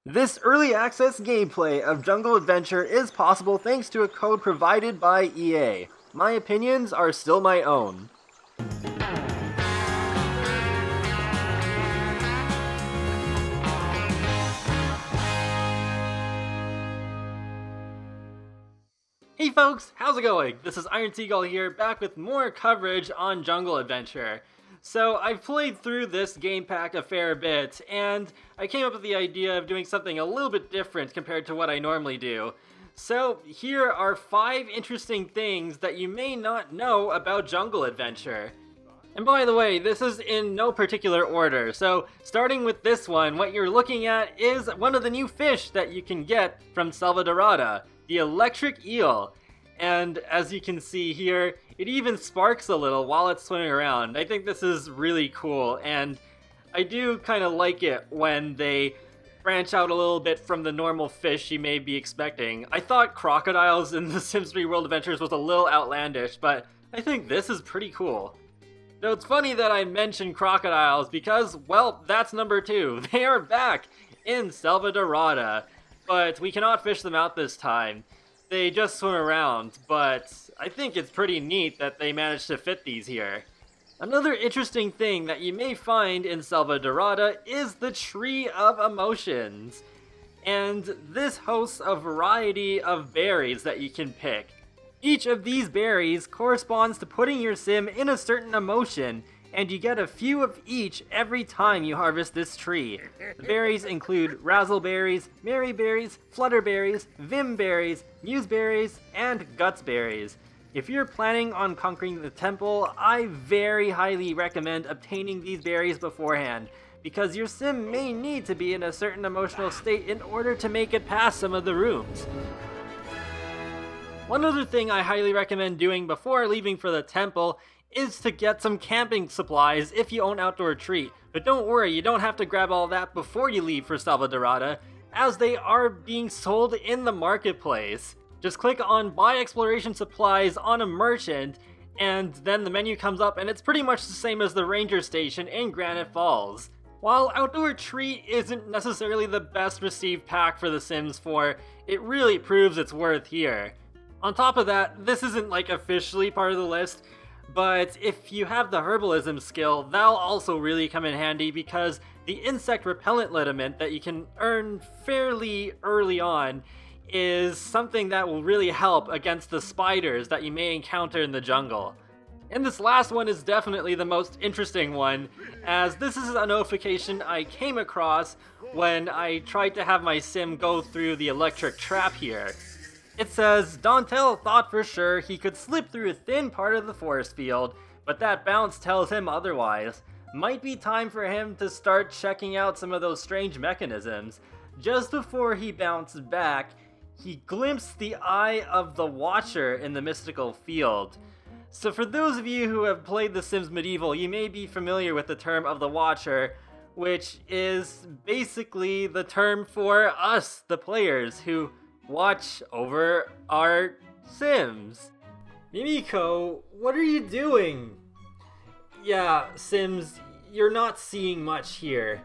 This early access gameplay of Jungle Adventure is possible thanks to a code provided by EA. My opinions are still my own. Hey folks, how's it going? This is Seagull here, back with more coverage on Jungle Adventure. So I've played through this game pack a fair bit, and I came up with the idea of doing something a little bit different compared to what I normally do. So here are 5 interesting things that you may not know about Jungle Adventure. And by the way, this is in no particular order, so starting with this one, what you're looking at is one of the new fish that you can get from Selva Dorada, the Electric Eel. And as you can see here, it even sparks a little while it's swimming around. I think this is really cool, and I do kind of like it when they branch out a little bit from the normal fish you may be expecting. I thought crocodiles in the Sims 3 World Adventures was a little outlandish, but I think this is pretty cool. Though it's funny that I mentioned crocodiles because, well, that's number 2. They are back in Selva Dorada, but we cannot fish them out this time. They just swim around, but I think it's pretty neat that they managed to fit these here. Another interesting thing that you may find in Selva Dorada is the Tree of Emotions. And this hosts a variety of berries that you can pick. Each of these berries corresponds to putting your sim in a certain emotion, and you get a few of each every time you harvest this tree. The berries include razzleberries, maryberries, flutterberries, vimberries, museberries, and gutsberries. If you're planning on conquering the temple, I very highly recommend obtaining these berries beforehand, because your sim may need to be in a certain emotional state in order to make it past some of the rooms. One other thing I highly recommend doing before leaving for the temple is to get some camping supplies if you own Outdoor Treat. But don't worry, you don't have to grab all that before you leave for Selva Dorada, as they are being sold in the marketplace. Just click on Buy Exploration Supplies on a merchant, and then the menu comes up and it's pretty much the same as the Ranger Station in Granite Falls. While Outdoor Treat isn't necessarily the best received pack for The Sims 4, it really proves its worth here. On top of that, this isn't like officially part of the list, but if you have the herbalism skill, that'll also really come in handy because the insect repellent liniment that you can earn fairly early on is something that will really help against the spiders that you may encounter in the jungle. And this last one is definitely the most interesting one, as this is a notification I came across when I tried to have my sim go through the electric trap here. It says, Dontel thought for sure he could slip through a thin part of the forest field, but that bounce tells him otherwise. Might be time for him to start checking out some of those strange mechanisms. Just before he bounced back, he glimpsed the eye of the Watcher in the mystical field. So for those of you who have played The Sims Medieval, you may be familiar with the term of the Watcher, which is basically the term for us, the players, who watch over our Sims. Mimiko, what are you doing? Yeah, Sims, you're not seeing much here.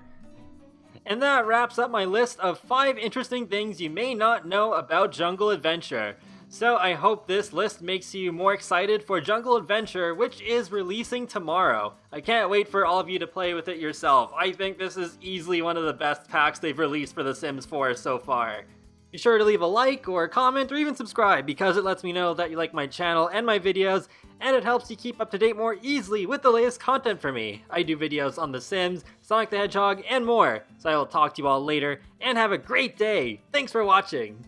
And that wraps up my list of 5 interesting things you may not know about Jungle Adventure. So I hope this list makes you more excited for Jungle Adventure, which is releasing tomorrow. I can't wait for all of you to play with it yourself. I think this is easily one of the best packs they've released for The Sims 4 so far. Be sure to leave a like or a comment or even subscribe because it lets me know that you like my channel and my videos, and it helps you keep up to date more easily with the latest content from me. I do videos on The Sims, Sonic the Hedgehog, and more, so I will talk to you all later, and have a great day! Thanks for watching!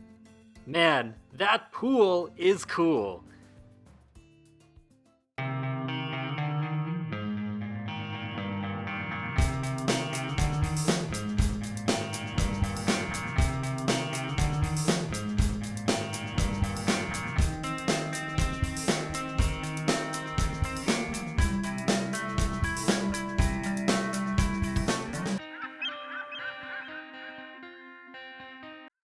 Man, that pool is cool.